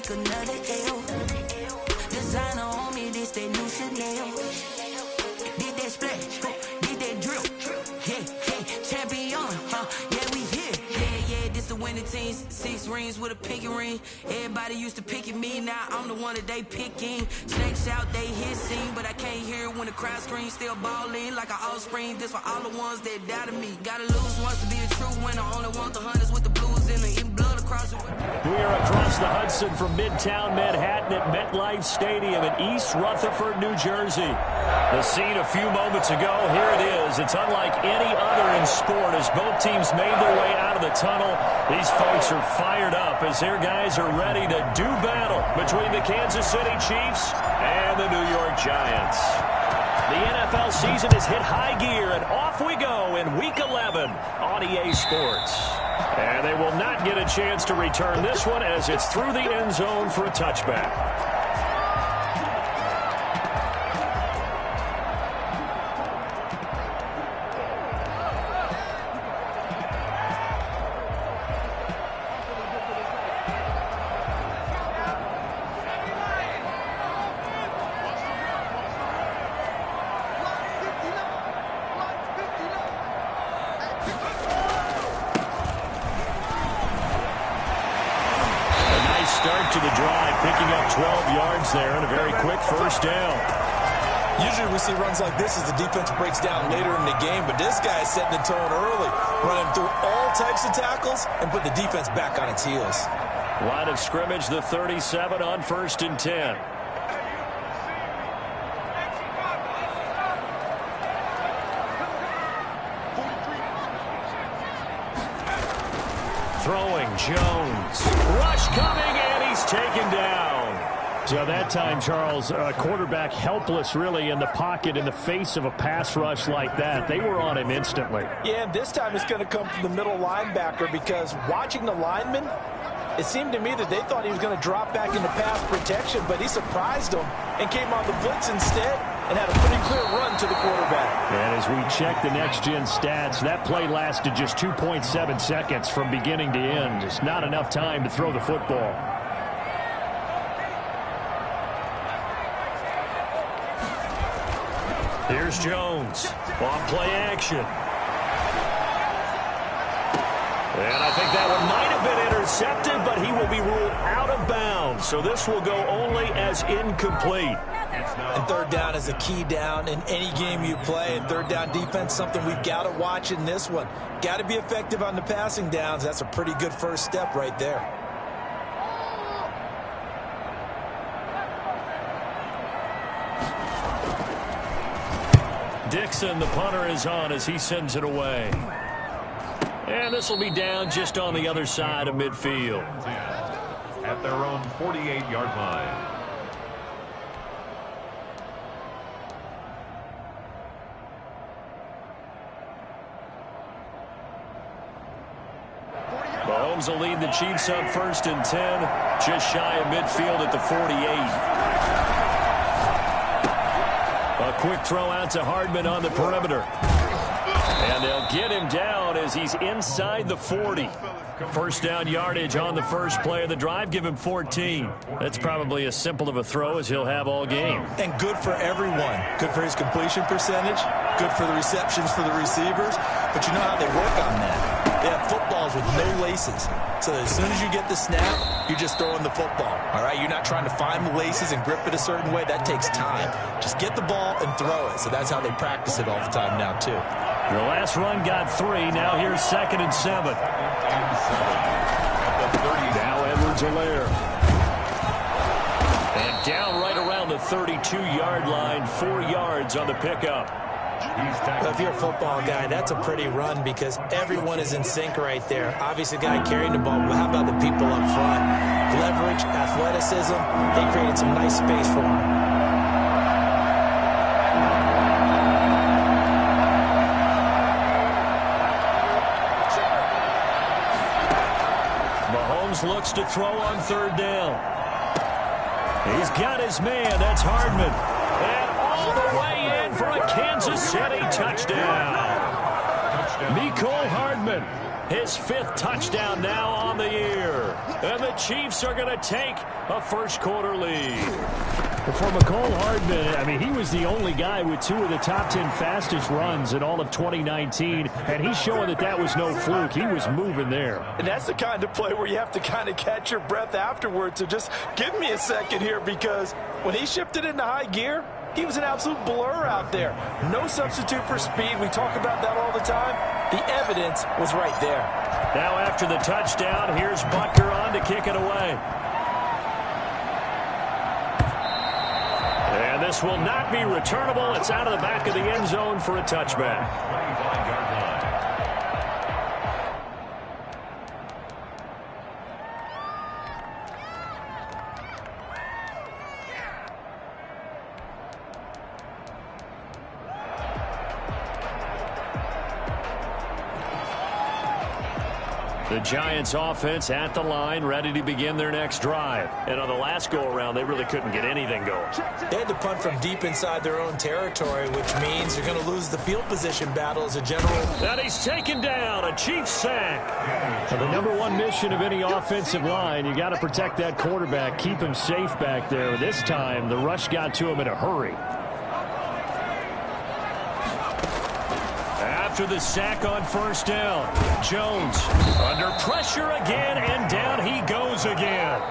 take another L. Designer on me, this that new Chanel. Did that splash, did that drip. Yeah, champion, yeah, we here. Yeah, this the winning team. 6 rings with a pinky ring. Everybody used to pick at me, now I'm the one that they picking. Snakes out, they hissing, but I can't hear it when the crowd screams. Still balling like an offspring. This for all the ones that doubted me. Gotta lose once to be a true winner. Only want the hunters with the blues in the eating blood across the way. We are across the Hudson from Midtown Manhattan at MetLife Stadium in East Rutherford, New Jersey. The scene a few moments ago, here it is. It's unlike any other in sport as both teams made their way out of the tunnel. These folks are fired up as their guys are ready to do battle between the Kansas City Chiefs and the New York Giants. The NFL season has hit high gear, and off we go in Week 11 on EA Sports. And they will not get a chance to return this one as it's through the end zone for a touchback. Start to the drive, picking up 12 yards there and a very quick first down. Usually we see runs like this as the defense breaks down later in the game, but this guy is setting the tone early, running through all types of tackles and put the defense back on its heels. Line of scrimmage, the 37 on 1st and 10. Throwing, Jones. Rush coming, and he's taken down. So that time, Charles, quarterback helpless really in the pocket in the face of a pass rush like that. They were on him instantly. Yeah, and this time it's going to come from the middle linebacker because watching the lineman, it seemed to me that they thought he was going to drop back into pass protection, but he surprised them and came on the blitz instead and had a pretty clear run to the quarterback. And as we check the next-gen stats, that play lasted just 2.7 seconds from beginning to end. Just not enough time to throw the football. Here's Jones. Off play action. And I think that one might have been intercepted, but he will be ruled out of bounds. So this will go only as incomplete. And third down is a key down in any game you play. And third down defense, something we've got to watch in this one. Got to be effective on the passing downs. That's a pretty good first step right there. Dixon, the punter, is on as he sends it away. And this will be down just on the other side of midfield. At their own 48-yard line. Mahomes will lead the Chiefs up 1st and 10, just shy of midfield at the 48. A quick throw out to Hardman on the perimeter. And they'll get him down as he's inside the 40. First down yardage on the first play of the drive. Give him 14. That's probably as simple of a throw as he'll have all game. And good for everyone. Good for his completion percentage. Good for the receptions for the receivers. But you know how they work on that. They have footballs with no laces. So as soon as you get the snap, you're just throwing the football. All right? You're not trying to find the laces and grip it a certain way. That takes time. Just get the ball and throw it. So that's how they practice it all the time now, too. The last run got 3. Now here's 2nd and 7. Now Edwards-Helaire. And down right around the 32-yard line. 4 yards on the pickup. If you're a football guy, that's a pretty run because everyone is in sync right there. Obviously, the guy carrying the ball, but how about the people up front? Leverage, athleticism, they created some nice space for him. Mahomes looks to throw on 3rd down. He's got his man. That's Hardman. And all the way in for a Kansas City touchdown. Mecole Hardman his 5th touchdown now on the year. And the Chiefs are going to take a first-quarter lead. For Mecole Hardman, I mean, he was the only guy with 2 of the top 10 fastest runs in all of 2019, and he's showing that that was no fluke. He was moving there. And that's the kind of play where you have to kind of catch your breath afterwards. So just give me a second here, because when he shifted into high gear, he was an absolute blur out there. No substitute for speed. We talk about that all the time. The evidence was right there. Now after the touchdown, here's Butker on to kick it away. And this will not be returnable. It's out of the back of the end zone for a touchback. 25-yard line. The Giants offense at the line, ready to begin their next drive. And on the last go-around, they really couldn't get anything going. They had to punt from deep inside their own territory, which means they're going to lose the field position battle as a general. And he's taken down, a Chiefs sack. So the #1 mission of any offensive line, you got to protect that quarterback, keep him safe back there. This time, the rush got to him in a hurry. After the sack on first down, Jones under pressure again, and down he goes again.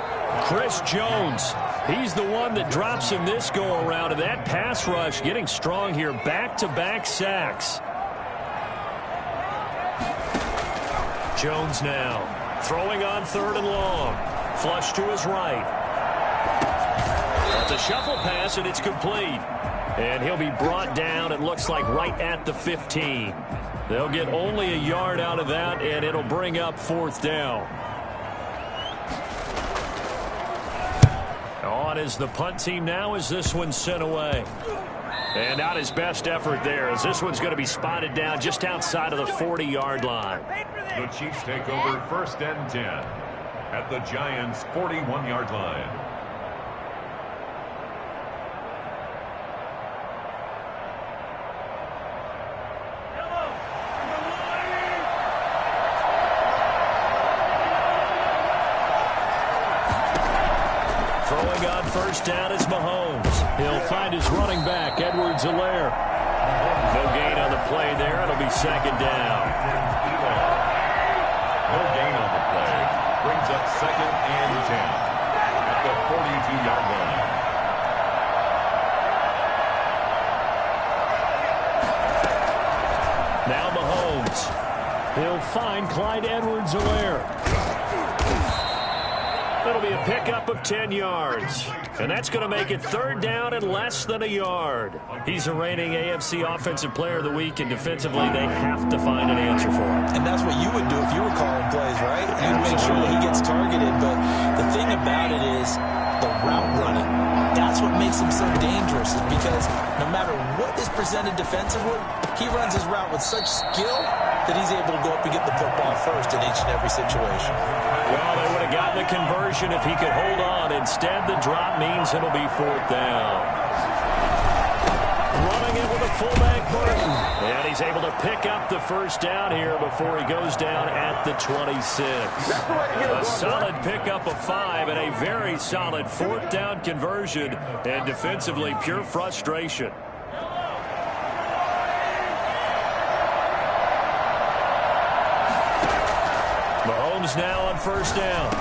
Chris Jones, he's the one that drops him this go-around, and that pass rush getting strong here. Back-to-back sacks. Jones now throwing on 3rd and long. Flush to his right. The shuffle pass, and it's complete. And he'll be brought down, it looks like, right at the 15. They'll get only a yard out of that, and it'll bring up 4th down. On is the punt team now as this one's sent away. And not his best effort there, as this one's going to be spotted down just outside of the 40-yard line. The Chiefs take over 1st and 10 at the Giants' 41-yard line. First down is Mahomes. He'll find his running back, Edwards-Helaire. No gain on the play there. It'll be 2nd down. No gain on the play. Brings up 2nd and 10 at the 42-yard line. Now Mahomes. He'll find Clyde Edwards-Helaire. It'll be a pickup of 10 yards. And that's going to make it 3rd down and less than a yard. He's a reigning AFC Offensive Player of the Week, and defensively they have to find an answer for him. And that's what you would do if you were calling plays, right? You'd make sure that he gets targeted. But the thing about it is the route running. That's what makes him so dangerous, is because no matter what is presented defensively, he runs his route with such skill that he's able to go up and get the football first in each and every situation. Well, they would have gotten the conversion if he could hold on. Instead, the drop means it'll be 4th down. Running it with a fullback, Burton. And he's able to pick up the 1st down here before he goes down at the 26. A solid pickup of 5 and a very solid 4th down conversion. And defensively, pure frustration. Mahomes now on 1st down.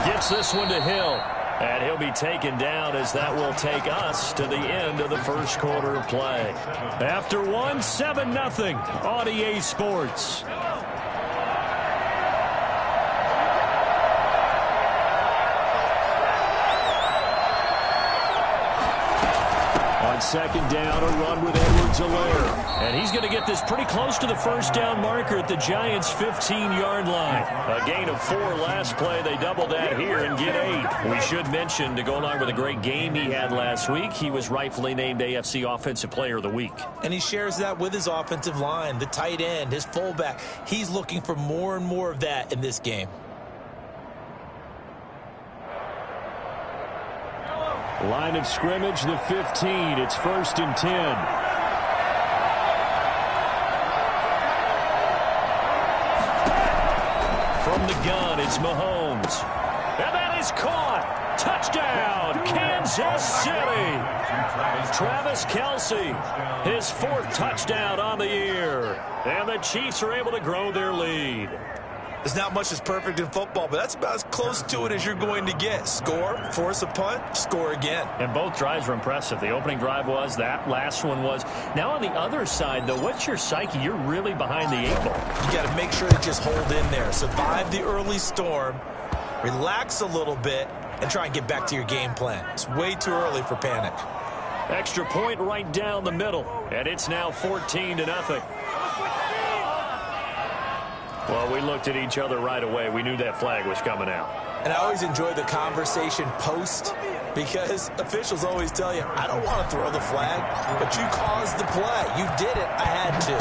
Gets this one to Hill. And he'll be taken down as that will take us to the end of the 1st quarter of play. After 7-0 on EA Sports. On 2nd down, a run with Edwards-Helaire. And he's going to get this pretty close to the 1st down marker at the Giants' 15-yard line. A gain of 4 last play. They double that here and get 8. We should mention, to go along with a great game he had last week, he was rightfully named AFC Offensive Player of the Week. And he shares that with his offensive line, the tight end, his fullback. He's looking for more and more of that in this game. Line of scrimmage, the 15. It's 1st and 10. From the gun, it's Mahomes. And that is caught. Touchdown, Kansas City. Travis Kelce, his 4th touchdown on the year. And the Chiefs are able to grow their lead. There's not much that's perfect in football, but that's about as close to it as you're going to get. Score, force a punt, score again. And both drives were impressive. The opening drive was, that last one was. Now on the other side, though, what's your psyche? You're really behind the 8 ball. You got to make sure to just hold in there. Survive the early storm, relax a little bit, and try and get back to your game plan. It's way too early for panic. Extra point right down the middle, and it's now 14-0. Well, we looked at each other right away. We knew that flag was coming out. And I always enjoy the conversation post, because officials always tell you, I don't want to throw the flag, but you caused the play. You did it. I had to.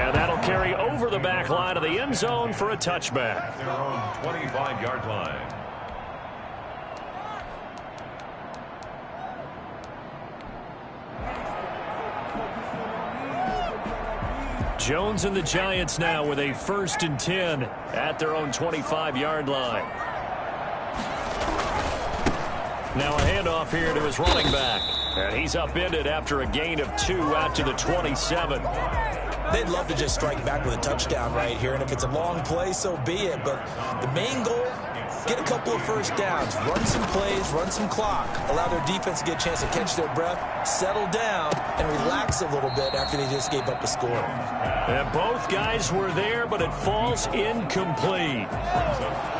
And that'll carry over the back line of the end zone for a touchback. Their own 25-yard line. Jones and the Giants now with a 1st and 10 at their own 25-yard line. Now a handoff here to his running back. And he's upended after a gain of 2 out to the 27. They'd love to just strike back with a touchdown right here, and if it's a long play, so be it. But the main goal, get a couple of first downs, run some plays, run some clock, allow their defense to get a chance to catch their breath, settle down, and relax a little bit after they just gave up a score. And both guys were there, but it falls incomplete.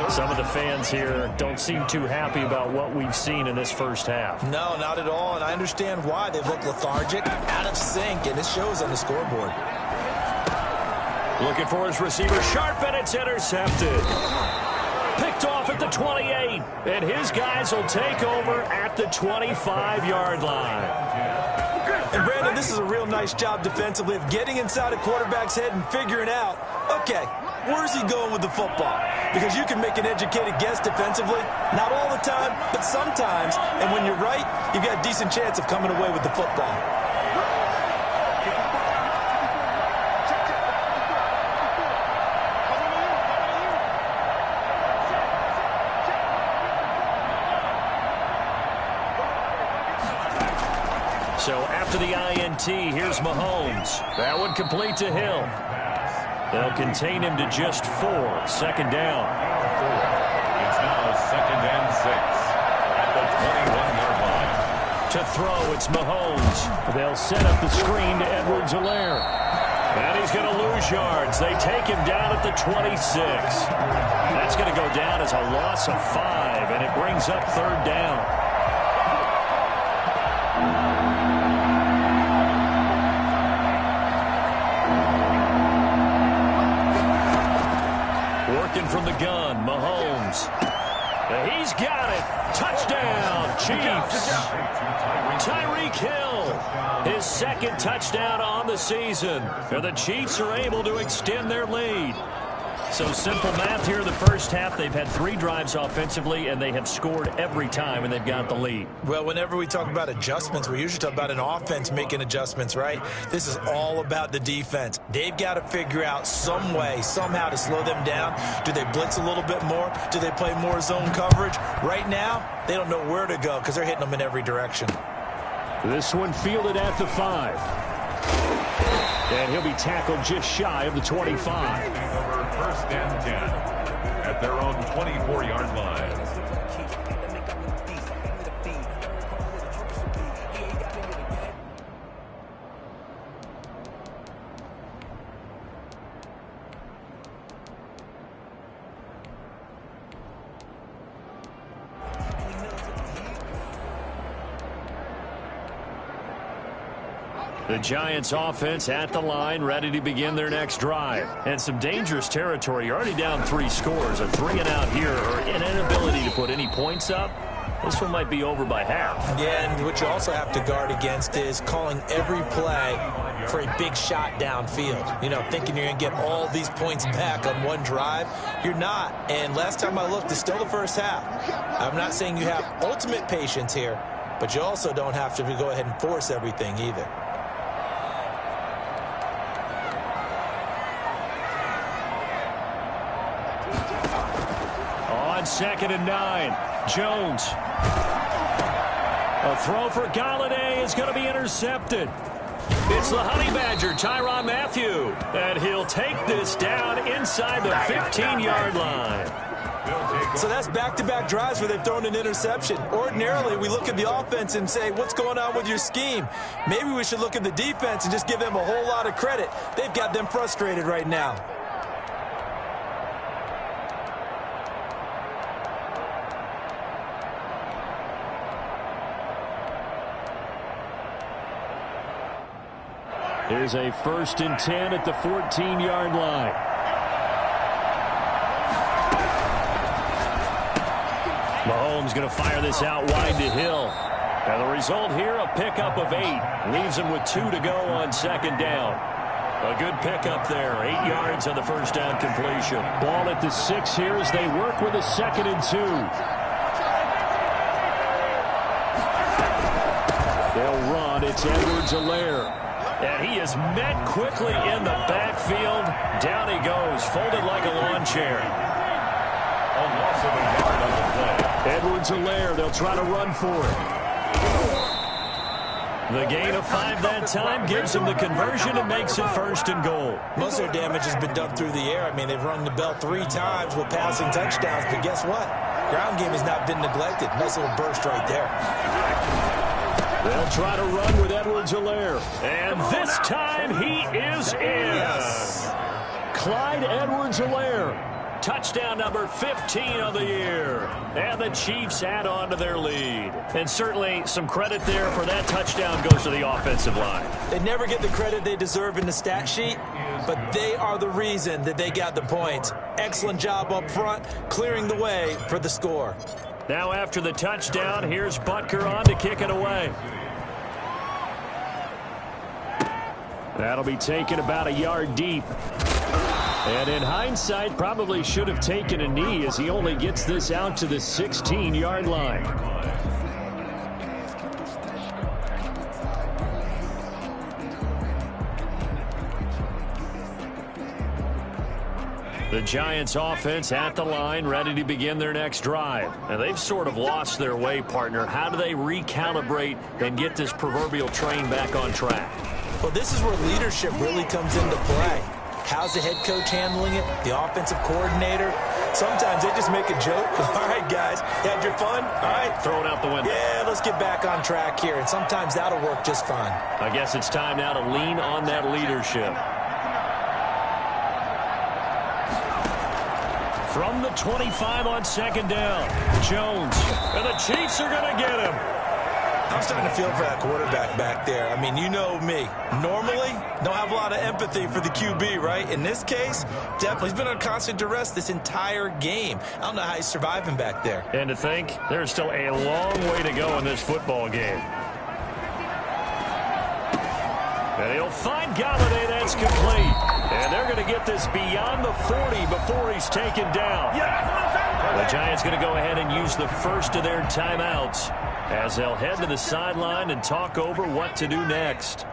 Some of the fans here don't seem too happy about what we've seen in this first half. No, not at all, and I understand why. They look lethargic, out of sync, and it shows on the scoreboard. Looking for his receiver, sharp, and it's intercepted. Picked off at the 28, and his guys will take over at the 25-yard line. And Brandon, this is a real nice job defensively of getting inside a quarterback's head and figuring out, okay, where's he going with the football? Because you can make an educated guess defensively, not all the time, but sometimes, and when you're right, you've got a decent chance of coming away with the football. So after the INT, here's Mahomes. That one complete to Hill. They'll contain him to just 4. 2nd down. It's now 2nd and 6 at the 21-yard line. To throw, it's Mahomes. They'll set up the screen to Edwards-Helaire. And he's going to lose yards. They take him down at the 26. That's going to go down as a loss of 5, and it brings up 3rd down. Working from the gun, Mahomes. He's got it. Touchdown, Chiefs. Tyreek Hill, his 2nd touchdown on the season. And the Chiefs are able to extend their lead. So simple math here in the first half. They've had 3 drives offensively, and they have scored every time, and they've got the lead. Well, whenever we talk about adjustments, we usually talk about an offense making adjustments, right? This is all about the defense. They've got to figure out some way, somehow to slow them down. Do they blitz a little bit more? Do they play more zone coverage? Right now, they don't know where to go because they're hitting them in every direction. This one fielded at the 5. And he'll be tackled just shy of the 25. Over 1st and 10 at their own 24-yard line. The Giants offense at the line, ready to begin their next drive. And some dangerous territory. You're already down 3 scores. A 3 and out here, or an inability to put any points up. This one might be over by half. Yeah, and what you also have to guard against is calling every play for a big shot downfield. You know, thinking you're going to get all these points back on one drive. You're not. And last time I looked, it's still the first half. I'm not saying you have ultimate patience here, but you also don't have to go ahead and force everything either. 2nd and 9. Jones. A throw for Galladay is going to be intercepted. It's the Honey Badger, Tyrann Mathieu, and he'll take this down inside the 15-yard line. So that's back-to-back drives where they've thrown an interception. Ordinarily, we look at the offense and say, what's going on with your scheme? Maybe we should look at the defense and just give them a whole lot of credit. They've got them frustrated right now. Here's a 1st and 10 at the 14-yard line. Mahomes going to fire this out wide to Hill. And the result here, a pickup of 8. Leaves him with 2 to go on 2nd down. A good pickup there. 8 yards on the first down completion. Ball at the 6 here as they work with a 2nd and 2. They'll run. It's Edwards-Helaire. And he is met quickly in the backfield. Down he goes, folded like a lawn chair. A loss of a yard on the play. Edwards-Helaire, they'll try to run for it. The gain of 5 that time gives him the conversion and makes it 1st and goal. Most of their damage has been done through the air. I mean, they've rung the bell 3 times with passing touchdowns, but guess what? Ground game has not been neglected. Nice little burst right there. They'll try to run with Edwards-Helaire. And this time he is in. Yes. Clyde Edwards-Helaire. Touchdown number 15 of the year. And the Chiefs add on to their lead. And certainly some credit there for that touchdown goes to the offensive line. They never get the credit they deserve in the stat sheet, but they are the reason that they got the points. Excellent job up front, clearing the way for the score. Now after the touchdown, here's Butker on to kick it away. That'll be taken about a yard deep. And in hindsight, probably should have taken a knee as he only gets this out to the 16-yard line. The Giants offense at the line, ready to begin their next drive. And they've sort of lost their way, partner. How do they recalibrate and get this proverbial train back on track? Well, this is where leadership really comes into play. How's the head coach handling it? The offensive coordinator? Sometimes they just make a joke. All right, guys, had your fun? All right. Throw it out the window. Yeah, let's get back on track here. And sometimes that'll work just fine. I guess it's time now to lean on that leadership. From the 25 on 2nd down, Jones. And the Chiefs are going to get him. I'm starting to feel for that quarterback back there. I mean, you know me. Normally, don't have a lot of empathy for the QB, right? In this case, definitely. He's been on constant duress this entire game. I don't know how he's surviving back there. And to think, there's still a long way to go in this football game. And he'll find Galladay. That's complete. And they're going to get this beyond the 40 before he's taken down. The Giants going to go ahead and use the first of their timeouts as they'll head to the sideline and talk over what to do next.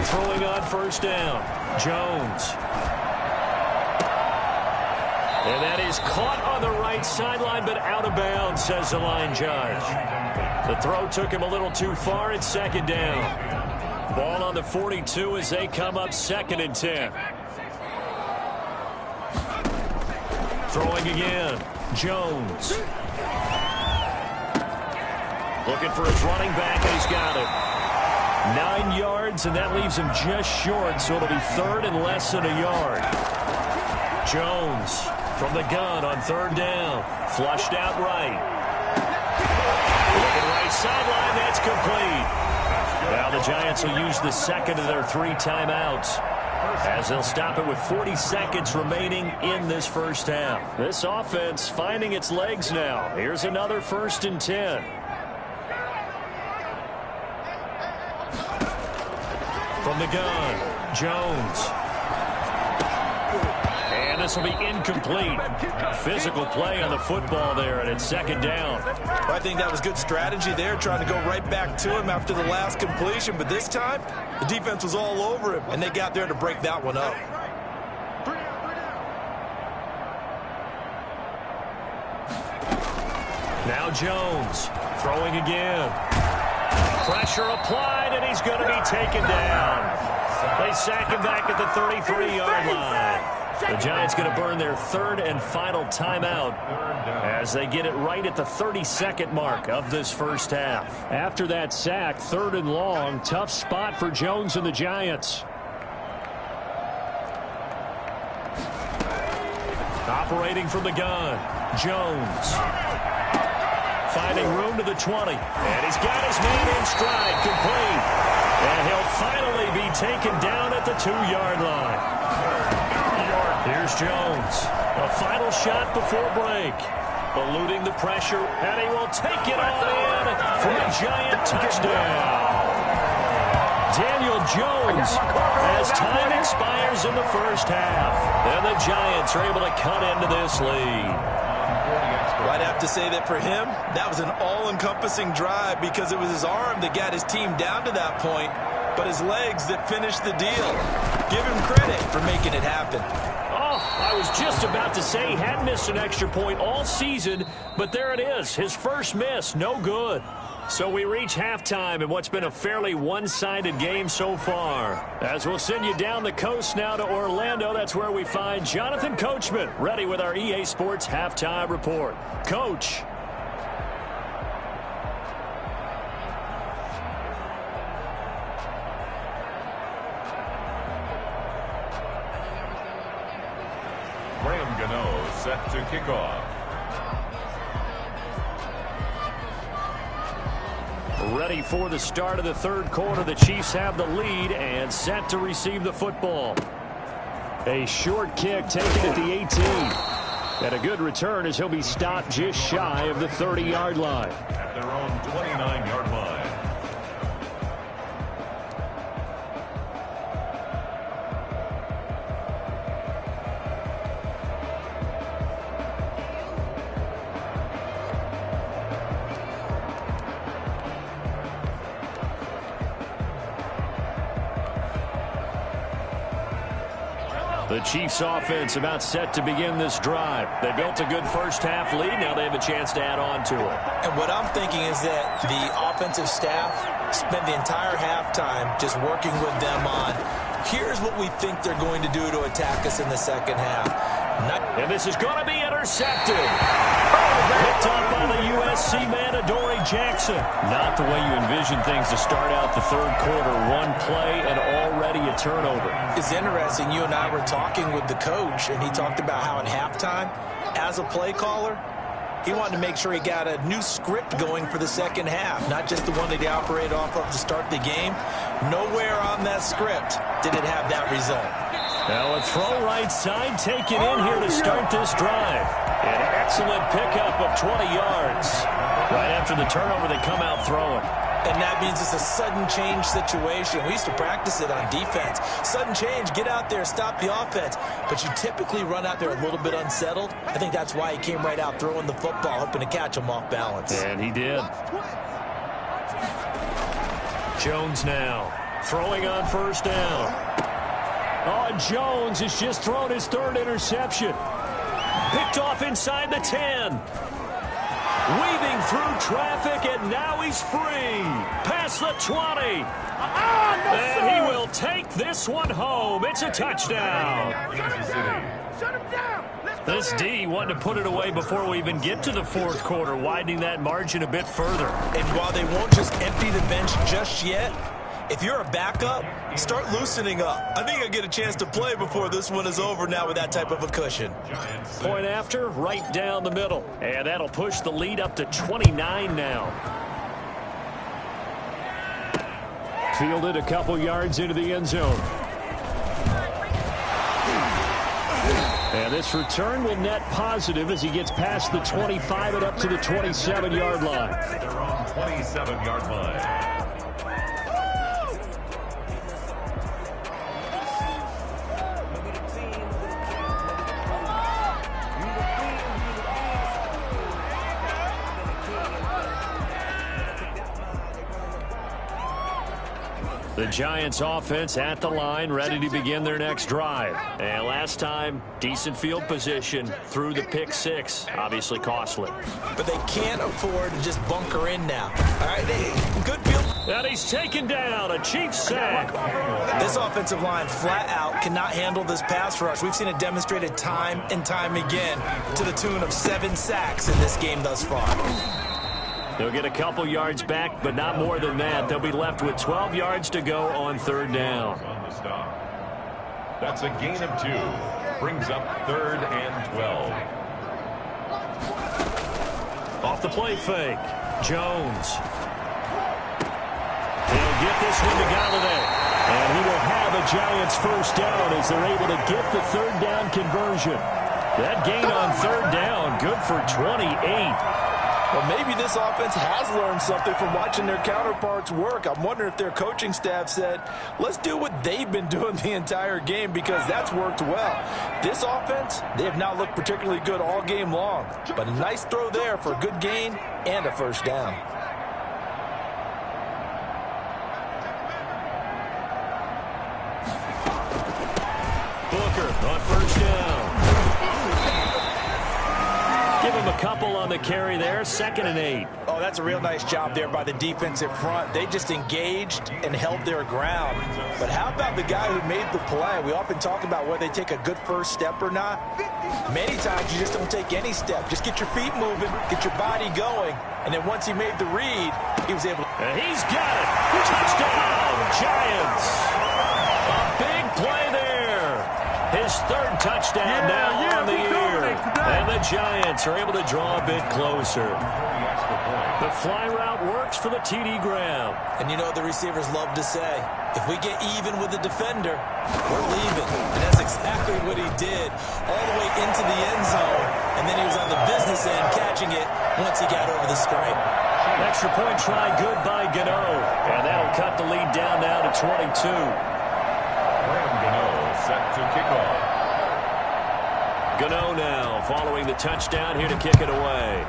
Throwing on 1st down, Jones. And that is caught on the right sideline, but out of bounds, says the line judge. The throw took him a little too far. It's 2nd down. Ball on the 42 as they come up 2nd and 10. Throwing again, Jones. Looking for his running back, and he's got it. 9 yards, and that leaves him just short, so it'll be 3rd and less than a yard. Jones from the gun on 3rd down. Flushed out right. Looking right sideline, that's complete. Now the Giants will use the 2nd of their 3 timeouts as they'll stop it with 40 seconds remaining in this first half. This offense finding its legs now. Here's another 1st and 10. From the gun, Jones. And this will be incomplete. Physical play on the football there, and it's second down. Well, I think that was good strategy there, trying to go right back to him after the last completion. But this time, the defense was all over him, and they got there to break that one up. Now Jones throwing again. Pressure applied, and he's going to be taken down. They sack him back at the 33-yard line. The Giants going to burn their third and final timeout as they get it right at the 32nd mark of this first half. After that sack, third and long, tough spot for Jones and the Giants. Operating from the gun, Jones. Finding room to the 20. And he's got his man in stride, complete. And he'll finally be taken down at the 2-yard line. Here's Jones. A final shot before break. Eluding the pressure, and he will take it all in for a Giant touchdown. Daniel Jones, as time expires in the first half. And the Giants are able to cut into this lead. Well, I'd have to say that for him, that was an all-encompassing drive because it was his arm that got his team down to that point, but his legs that finished the deal. Give him credit for making it happen. Oh, I was just about to say he hadn't missed an extra point all season, but there it is, his first miss, no good. So we reach halftime in what's been a fairly one-sided game so far. As we'll send you down the coast now to Orlando, that's where we find Jonathan Coachman, ready with our EA Sports Halftime Report. Coach. Graham Gano set to kick off. Ready for the start of the third quarter. The Chiefs have the lead and set to receive the football. A short kick taken at the 18. And a good return as he'll be stopped just shy of the 30-yard line. At their own 29-yard line. The Chiefs offense about set to begin this drive. They built a good first half lead. Now they have a chance to add on to it. And what I'm thinking is that the offensive staff spent the entire halftime just working with them on, here's what we think they're going to do to attack us in the second half. And this is going to be intercepted. Picked up by the USC man, Adoree Jackson. Not the way you envision things to start out the third quarter. One play and already a turnover. It's interesting. You and I were talking with the coach, and he talked about how at halftime, as a play caller, he wanted to make sure he got a new script going for the second half, not just the one that he operated off of to start the game. Nowhere on that script did it have that result. Now a throw right side taken in here to start this drive. An excellent pickup of 20 yards. Right after the turnover, they come out throwing. And that means it's a sudden change situation. We used to practice it on defense. Sudden change, get out there, stop the offense. But you typically run out there a little bit unsettled. I think that's why he came right out throwing the football, hoping to catch him off balance. And he did. Jones now throwing on first down. Oh, Jones has just thrown his third interception. Picked off inside the 10. Weaving through traffic, and now he's free. Past the 20. And he will take this one home. It's a touchdown. This D wanted to put it away before we even get to the fourth quarter, widening that margin a bit further. And while they won't just empty the bench just yet, if you're a backup, start loosening up. I think I'll get a chance to play before this one is over now with that type of a cushion. Point after, right down the middle. And that'll push the lead up to 29 now. Fielded a couple yards into the end zone. And this return will net positive as he gets past the 25 and up to the 27-yard line. Their own 27-yard line. The Giants offense at the line, ready to begin their next drive. And last time, decent field position through the pick six. Obviously costly. But they can't afford to just bunker in now. All right, good field. And he's taken down, a Chiefs sack. This offensive line flat out cannot handle this pass rush. We've seen it demonstrated time and time again to the tune of 7 sacks in this game thus far. They'll get a couple yards back, but not more than that. They'll be left with 12 yards to go on third down. On the stop. That's a gain of 2. Brings up 3rd and 12. Off the play fake. Jones. They'll get this one to Galladay. And he will have a Giants first down as they're able to get the third down conversion. That gain on third down, good for 28. Well, maybe this offense has learned something from watching their counterparts work. I'm wondering if their coaching staff said, let's do what they've been doing the entire game, because that's worked well. This offense, they have not looked particularly good all game long. But a nice throw there for a good gain and a first down. Booker on first down. Give him a couple on the carry there. 2nd and 8. Oh, that's a real nice job there by the defensive front. They just engaged and held their ground. But how about the guy who made the play? We often talk about whether they take a good first step or not. Many times you just don't take any step. Just get your feet moving, get your body going. And then once he made the read, he was able to... And he's got it. Touchdown, Giants. A big play there. His 3rd touchdown now on the year. And the Giants are able to draw a bit closer. The fly route works for the TD Graham. And you know what the receivers love to say? If we get even with the defender, we're leaving. And that's exactly what he did. All the way into the end zone. And then he was on the business end catching it once he got over the stripe. Extra point try good by Gano. And that'll cut the lead down now to 22. Graham Gano set to kick off. Gano now following the touchdown here to kick it away.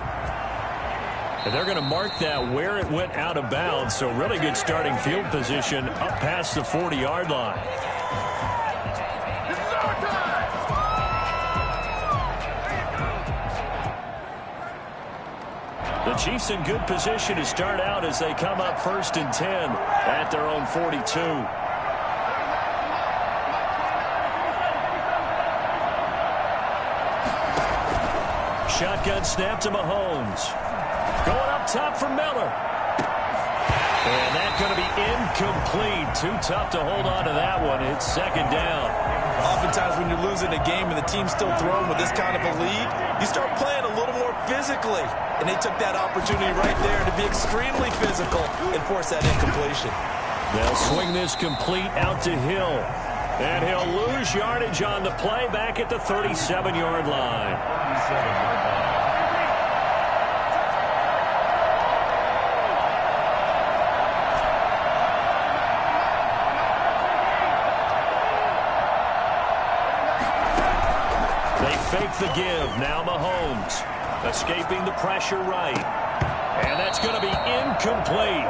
And they're going to mark that where it went out of bounds, so really good starting field position up past the 40-yard line. The Chiefs in good position to start out as they come up 1st and 10 at their own 42. Shotgun snap to Mahomes. Going up top for Miller. And that's going to be incomplete. Too tough to hold on to that one. It's 2nd down. Oftentimes when you're losing a game and the team's still throwing with this kind of a lead, you start playing a little more physically. And they took that opportunity right there to be extremely physical and force that incompletion. They'll swing this complete out to Hill. And he'll lose yardage on the play back at the 37-yard line. 37-yard line. Fake the give. Now Mahomes escaping the pressure right. And that's going to be incomplete.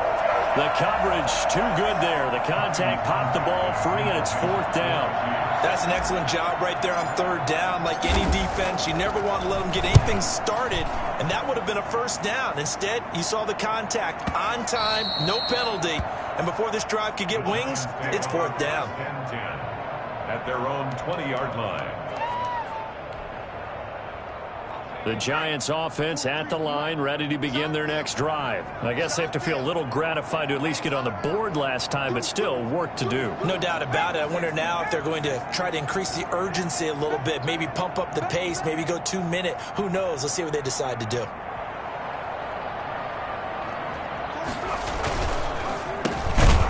The coverage too good there. The contact popped the ball free, and it's 4th down. That's an excellent job right there on 3rd down. Like any defense, you never want to let them get anything started, and that would have been a first down. Instead, you saw the contact on time, no penalty. And before this drive could get wings, it's 4th down. 10-10 at their own 20-yard line. The Giants offense at the line, ready to begin their next drive. I guess they have to feel a little gratified to at least get on the board last time, but still work to do. No doubt about it. I wonder now if they're going to try to increase the urgency a little bit, maybe pump up the pace, maybe go 2-minute. Who knows? Let's see what they decide to do.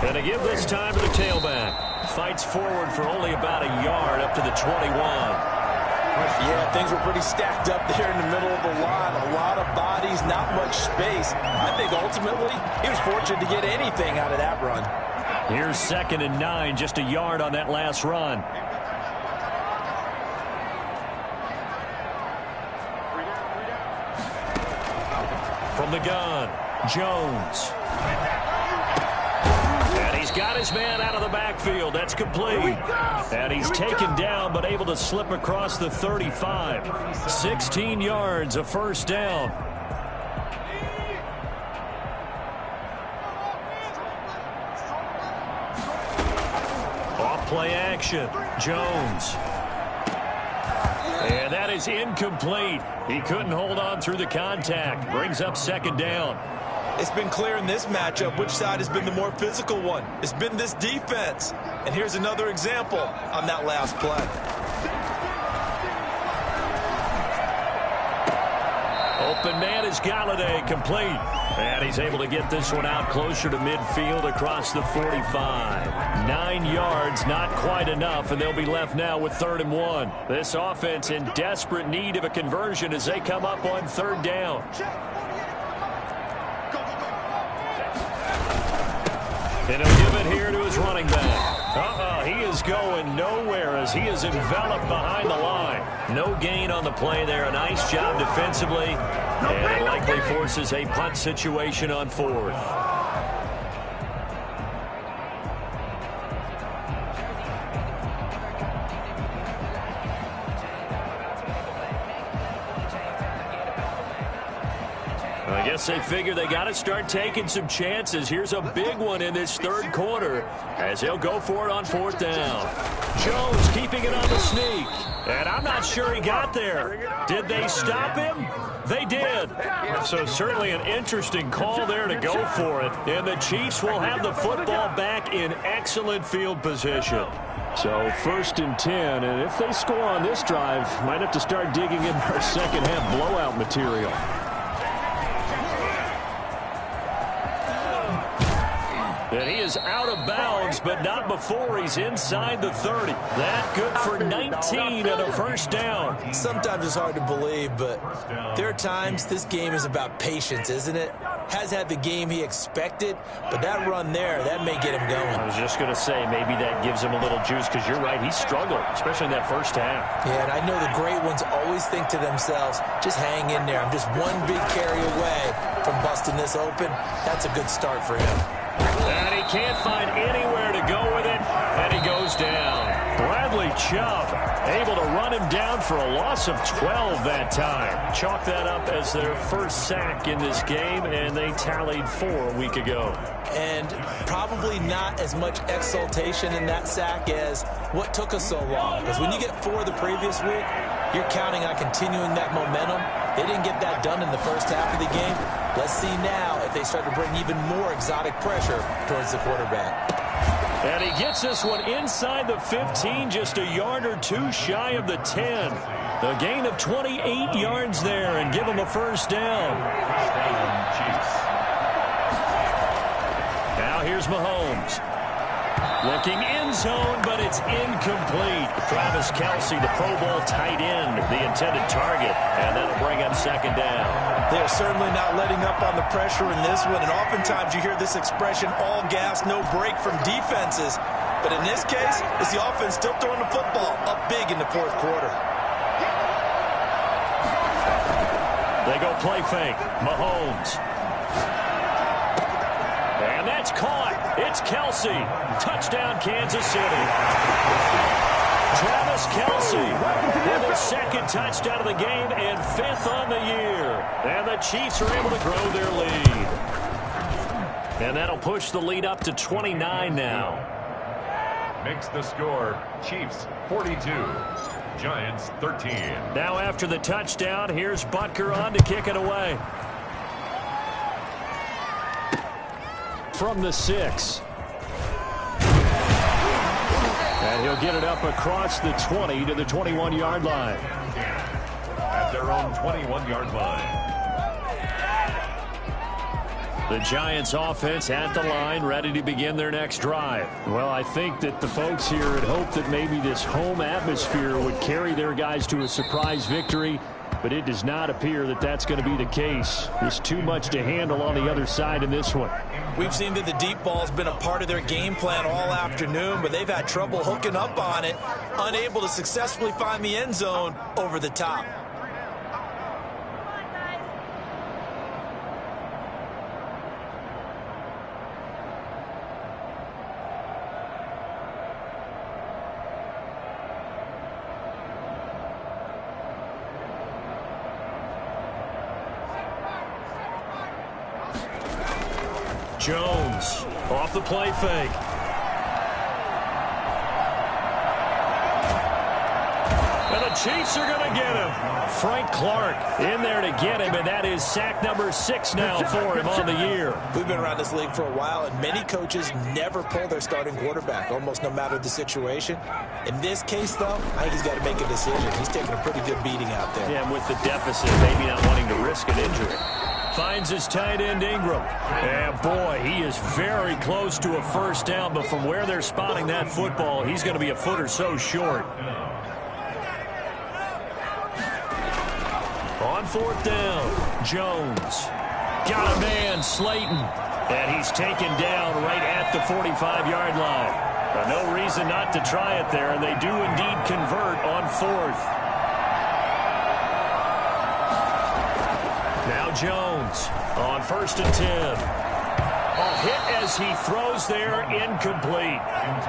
And to give this time to the tailback. Fights forward for only about a yard up to the 21. Yeah, things were pretty stacked up there in the middle of the line. A lot of bodies, not much space. I think ultimately he was fortunate to get anything out of that run. Here's 2nd and 9, just a yard on that last run. From the gun, Jones. And he's got his man out of the backfield. That's complete. And he's taken down but able to slip across the 35. 16 yards, a first down. Off play action. Jones. And that is incomplete. He couldn't hold on through the contact. Brings up second down. It's been clear in this matchup which side has been the more physical one. It's been this defense. And here's another example on that last play. Open man is Galladay, complete. And he's able to get this one out closer to midfield across the 45. 9 yards, not quite enough, and they'll be left now with 3rd and 1. This offense in desperate need of a conversion as they come up on 3rd down. And he'll give it here to his running back. He is going nowhere as he is enveloped behind the line. No gain on the play there. A nice job defensively. And it likely forces a punt situation on 4th. I guess they figure they got to start taking some chances. Here's a big one in this 3rd quarter as they'll go for it on 4th down. Jones keeping it on the sneak. And I'm not sure he got there. Did they stop him? They did. So certainly an interesting call there to go for it. And the Chiefs will have the football back in excellent field position. So 1st and 10, and if they score on this drive, might have to start digging in our second half blowout material. And he is out of bounds, but not before he's inside the 30. That good for 19 and a first down. Sometimes it's hard to believe, but there are times this game is about patience, isn't it? Has had the game he expected, but that run there, that may get him going. I was just going to say, maybe that gives him a little juice, because you're right, he struggled, especially in that first half. Yeah, and I know the great ones always think to themselves, just hang in there. I'm just one big carry away from busting this open. That's a good start for him. And he can't find anywhere to go with it, and he goes down. Bradley Chubb able to run him down for a loss of 12 that time. Chalk that up as their first sack in this game, and they tallied 4 a week ago. And probably not as much exultation in that sack as what took us so long. Because when you get 4 the previous week, you're counting on continuing that momentum. They didn't get that done in the first half of the game. Let's see now if they start to bring even more exotic pressure towards the quarterback. And he gets this one inside the 15, just a yard or 2 shy of the 10. A gain of 28 yards there and give him a first down. Now here's Mahomes. Looking end zone, but it's incomplete. Travis Kelce, the Pro Bowl tight end, the intended target, and that'll bring up second down. They're certainly not letting up on the pressure in this one, and oftentimes you hear this expression, all gas, no break from defenses. But in this case, it's the offense still throwing the football up big in the 4th quarter. They go play fake. Mahomes. And that's caught. It's Kelce. Touchdown, Kansas City. Travis Kelce with his 2nd touchdown of the game and 5th on the year. And the Chiefs are able to grow their lead. And that'll push the lead up to 29 now. Makes the score Chiefs 42, Giants 13. Now after the touchdown, here's Butker on to kick it away. From the 6. And he'll get it up across the 20 to the 21-yard line. At their own 21-yard line. The Giants offense at the line, ready to begin their next drive. Well, I think that the folks here had hoped that maybe this home atmosphere would carry their guys to a surprise victory, but it does not appear that that's going to be the case. There's too much to handle on the other side in this one. We've seen that the deep ball's been a part of their game plan all afternoon, but they've had trouble hooking up on it, unable to successfully find the end zone over the top. Jones off the play fake. And the Chiefs are going to get him. Frank Clark in there to get him, and that is sack number 6 now for him on the year. We've been around this league for a while, and many coaches never pull their starting quarterback, almost no matter the situation. In this case, though, I think he's got to make a decision. He's taking a pretty good beating out there. Yeah, and with the deficit, maybe not wanting to risk an injury. Finds his tight end, Ingram. And, boy, he is very close to a first down, but from where they're spotting that football, he's going to be a foot or so short. On 4th down, Jones. Got a man, Slayton. And he's taken down right at the 45-yard line. No reason not to try it there, and they do indeed convert on 4th. Now Jones on 1st and 10. A hit as he throws there, incomplete.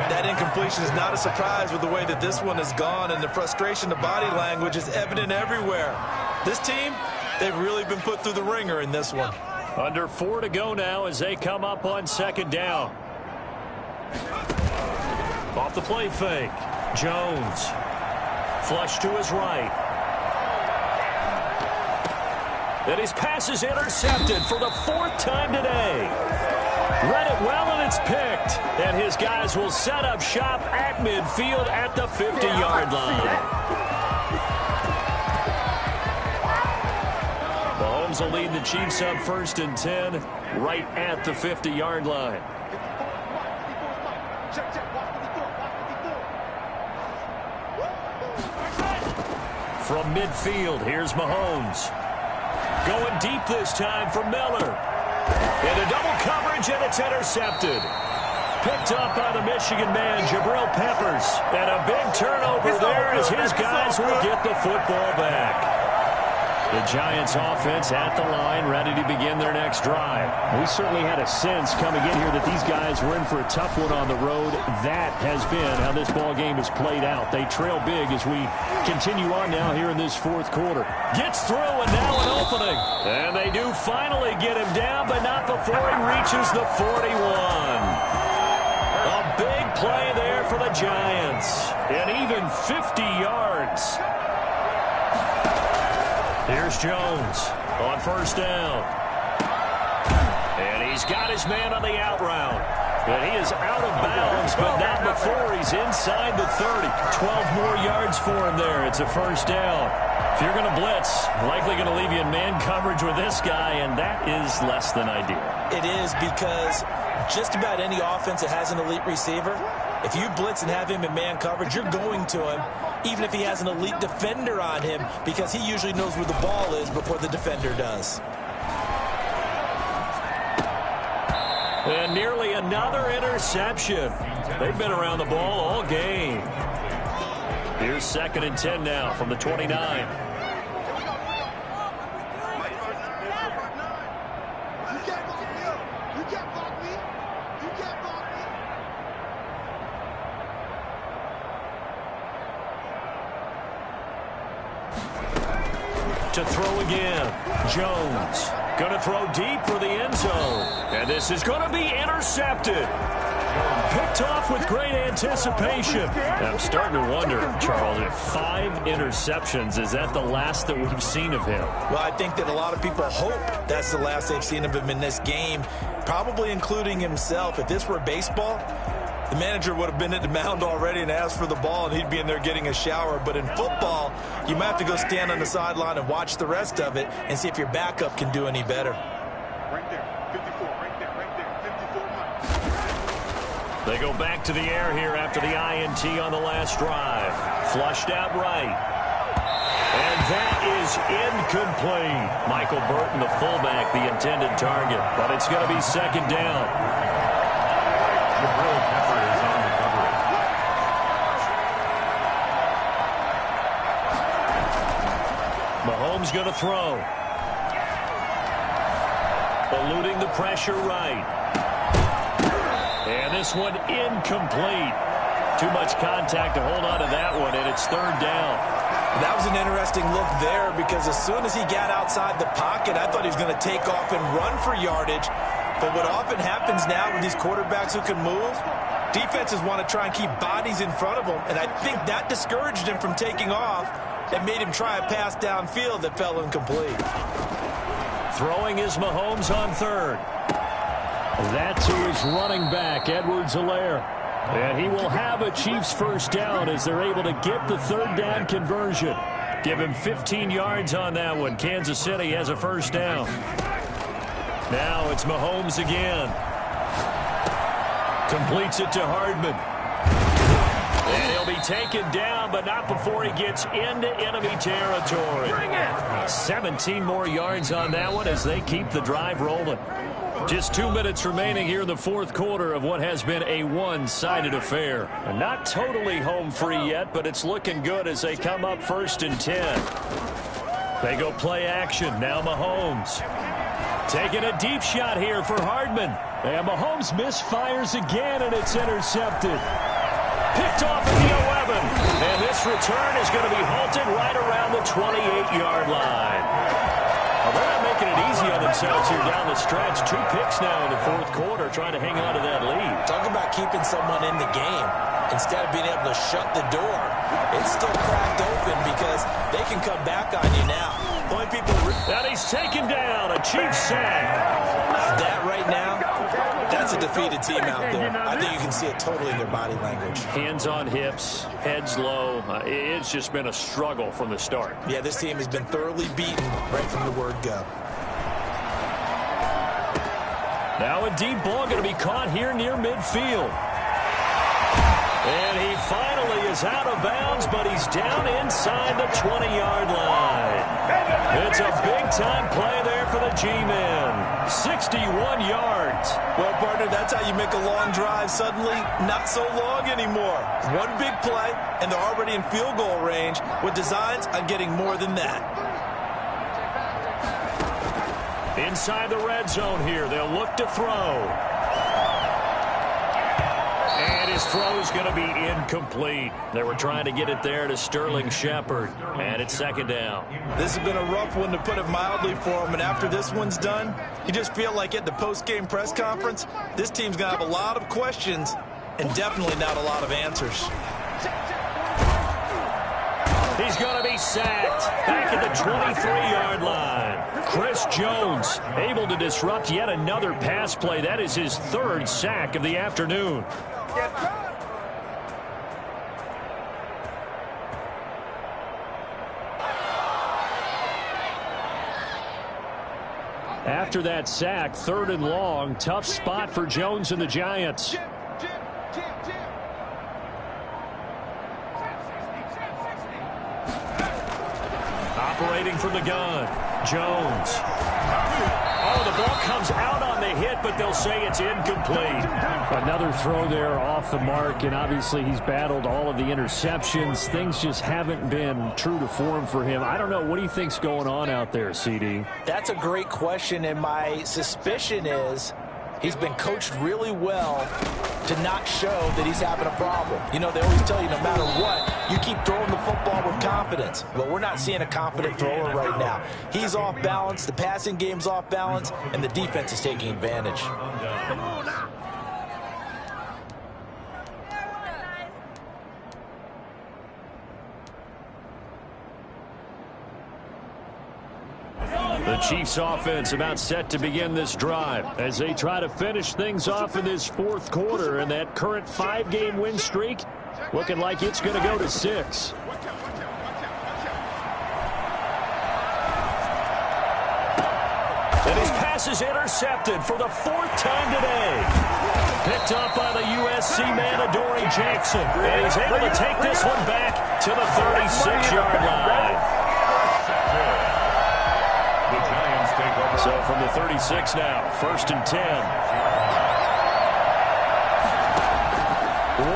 That incompletion is not a surprise with the way that this one has gone, and the frustration, the body language is evident everywhere. This team, they've really been put through the ringer in this one. Under 4 to go now as they come up on 2nd down. Off the play fake. Jones. Flush to his right. And his pass is intercepted for the 4th time today. Read it well, and it's picked. And his guys will set up shop at midfield at the 50-yard line. Mahomes will lead the Chiefs up 1st and 10 right at the 50-yard line. From midfield, here's Mahomes. Going deep this time for Miller. And a double coverage, and it's intercepted. Picked up by the Michigan man, Jabril Peppers. And a big turnover there as his guys will get the football back. The Giants offense at the line, ready to begin their next drive. We certainly had a sense coming in here that these guys were in for a tough one on the road. That has been how this ball game has played out. They trail big as we continue on now here in this 4th quarter. Gets through, and now an opening. And they do finally get him down, but not before he reaches the 41. A big play there for the Giants. And even 50 yards. Here's Jones on 1st down. And he's got his man on the out route. And he is out of bounds, but not before he's inside the 30. 12 more yards for him there. It's a 1st down. If you're going to blitz, likely going to leave you in man coverage with this guy, and that is less than ideal. It is, because just about any offense that has an elite receiver, if you blitz and have him in man coverage, you're going to him, even if he has an elite defender on him, because he usually knows where the ball is before the defender does. And nearly another interception. They've been around the ball all game. Here's 2nd and 10 now from the 29. To throw again. Jones going to throw deep for the end zone. And this is going to be intercepted. Picked off with great anticipation. And I'm starting to wonder, Charles, if 5 interceptions, is that the last that we've seen of him? Well, I think that a lot of people hope that's the last they've seen of him in this game, probably including himself. If this were baseball, the manager would have been at the mound already and asked for the ball, and he'd be in there getting a shower. But in football, you might have to go stand on the sideline and watch the rest of it and see if your backup can do any better. Right there, 54, right there, 54. They go back to the air here after the INT on the last drive. Flushed out right. And that is incomplete. Michael Burton, the fullback, the intended target. But it's going to be 2nd down. Jabril Peppers is on the coverage. Mahomes going to throw. Eluding the pressure right. And this one incomplete. Too much contact to hold on to that one, and it's 3rd down. That was an interesting look there, because as soon as he got outside the pocket, I thought he was going to take off and run for yardage. But what often happens now with these quarterbacks who can move, defenses want to try and keep bodies in front of them, and I think that discouraged him from taking off and made him try a pass downfield that fell incomplete. Throwing is Mahomes on third. That's to his running back, Edwards-Helaire. And he will have a Chiefs first down as they're able to get the third down conversion. Give him 15 yards on that one. Kansas City has a first down. Now it's Mahomes again. Completes it to Hardman. And he'll be taken down, but not before he gets into enemy territory. 17 more yards on that one as they keep the drive rolling. Just 2 minutes remaining here in the fourth quarter of what has been a one-sided affair. And not totally home free yet, but it's looking good as they come up 1st and 10. They go play action. Now Mahomes. Taking a deep shot here for Hardman. And Mahomes misfires again, and it's intercepted. Picked off at the 11. And this return is going to be halted right around the 28-yard line. Well, they're not making it easy on themselves here down the stretch. 2 picks now in the fourth quarter, trying to hang on to that lead. Talk about keeping someone in the game instead of being able to shut the door. It's still cracked open because they can come back on you now. Point people. And he's taken down. A Chiefs sack. That right now, that's a defeated team out there. I think you can see it totally in their body language. Hands on hips, heads low. It's just been a struggle from the start. Yeah, this team has been thoroughly beaten right from the word go. Now a deep ball going to be caught here near midfield. And he finally is out of bounds, but he's down inside the 20-yard line. It's a big-time play there for the G-men. 61 yards. Well, partner, that's how you make a long drive suddenly not so long anymore. One big play, and they're already in field goal range with designs on getting more than that. Inside the red zone here, they'll look to throw. And his throw is going to be incomplete. They were trying to get it there to Sterling Shepard. And it's 2nd down. This has been a rough one, to put it mildly, for him. And after this one's done, you just feel like at the post-game press conference, this team's going to have a lot of questions and definitely not a lot of answers. He's going to be sacked back at the 23-yard line. Chris Jones able to disrupt yet another pass play. That is his 3rd sack of the afternoon. After that sack, 3rd and long. Tough spot for Jones and the Giants. Operating from the gun, Jones. Oh, the ball comes out on the hit, but they'll say it's incomplete. Another throw there off the mark, and obviously he's battled all of the interceptions. Things just haven't been true to form for him. I don't know. What do you think's going on out there, CD? That's a great question, and my suspicion is he's been coached really well to not show that he's having a problem. You know, they always tell you no matter what, you keep throwing the football with confidence. Well, we're not seeing a confident thrower right now. He's off balance, the passing game's off balance, and the defense is taking advantage. Come on now. The Chiefs offense about set to begin this drive as they try to finish things off in this fourth quarter, and that current 5-game win streak looking like it's going to go to 6. And his pass is intercepted for the 4th time today. Picked up by the USC man, Adoree Jackson. And he's able to take this one back to the 36-yard line. So from the 36 now, 1st and 10.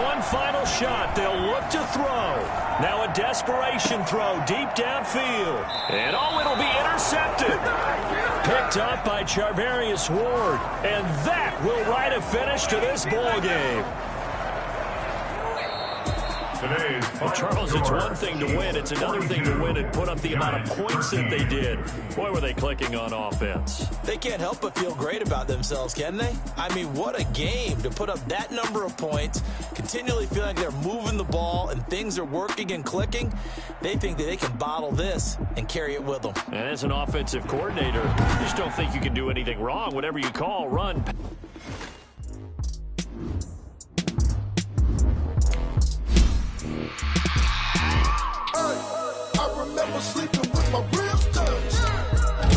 One final shot. They'll look to throw. Now a desperation throw deep downfield. And it'll be intercepted. Picked up by Charvarius Ward. And that will write a finish to this ball game. Today's Well, Charles, it's one thing to win. It's another thing to win and put up the amount of points that they did. Boy, were they clicking on offense. They can't help but feel great about themselves, can they? I mean, what a game to put up that number of points, continually feeling like they're moving the ball and things are working and clicking. They think that they can bottle this and carry it with them. And as an offensive coordinator, you just don't think you can do anything wrong. Whatever you call, run. I remember sleeping with my ribs touched.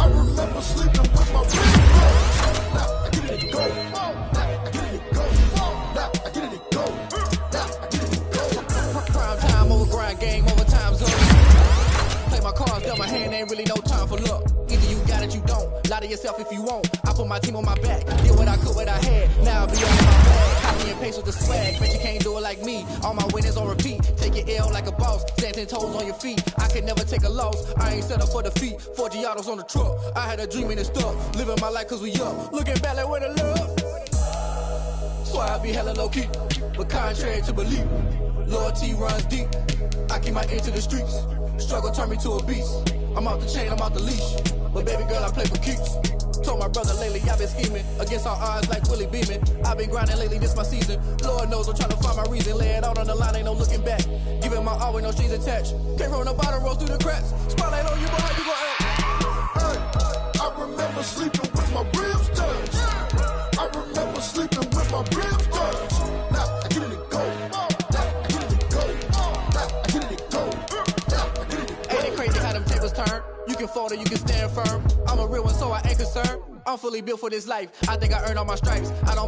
I remember sleeping with my ribs touched. Now I get it go. Now I get it go. Now I get it go. Now I get it go. Prime time over grind game over time zone. Play my cards, dealt my hand, ain't really no time for luck. Either you got it, you don't. Lie to yourself if you won't. I put my team on my back. Did what I could, what I had. Now I be on my bag. Copy and paste with the swag. Bet you can't do it like me. All my winners on repeat. Take your L like a boss. Stand 10 toes on your feet. I could never take a loss. I ain't set up for defeat. 4 Giottos on the truck. I had a dream and it's stuck. Living my life cause we up. Looking back like where the love. So I be hella low key. But contrary to belief, loyalty runs deep. I keep my ear to the streets. Struggle turned me to a beast. I'm out the chain, I'm out the leash. But baby girl, I play for keeps. Told my brother lately, I've been scheming against all odds like Willie Beeman. I've been grinding lately, this my season. Lord knows I'm trying to find my reason. Lay it out on the line, ain't no looking back. Giving my all with no strings attached. Came from the bottom, rose through the cracks. Spotlight on you, boy, how you gon' act? Hey, I remember sleeping with my ribs touched. I remember sleeping with my ribs touched. Now I get it go. Now I get it go. Now I get it go. Now I get it go. Ain't it crazy how them tables turn? You can fold or you can stand firm. I'm a real one, so I ain't concerned. I'm fully built for this life. I think I earned all my stripes. I don't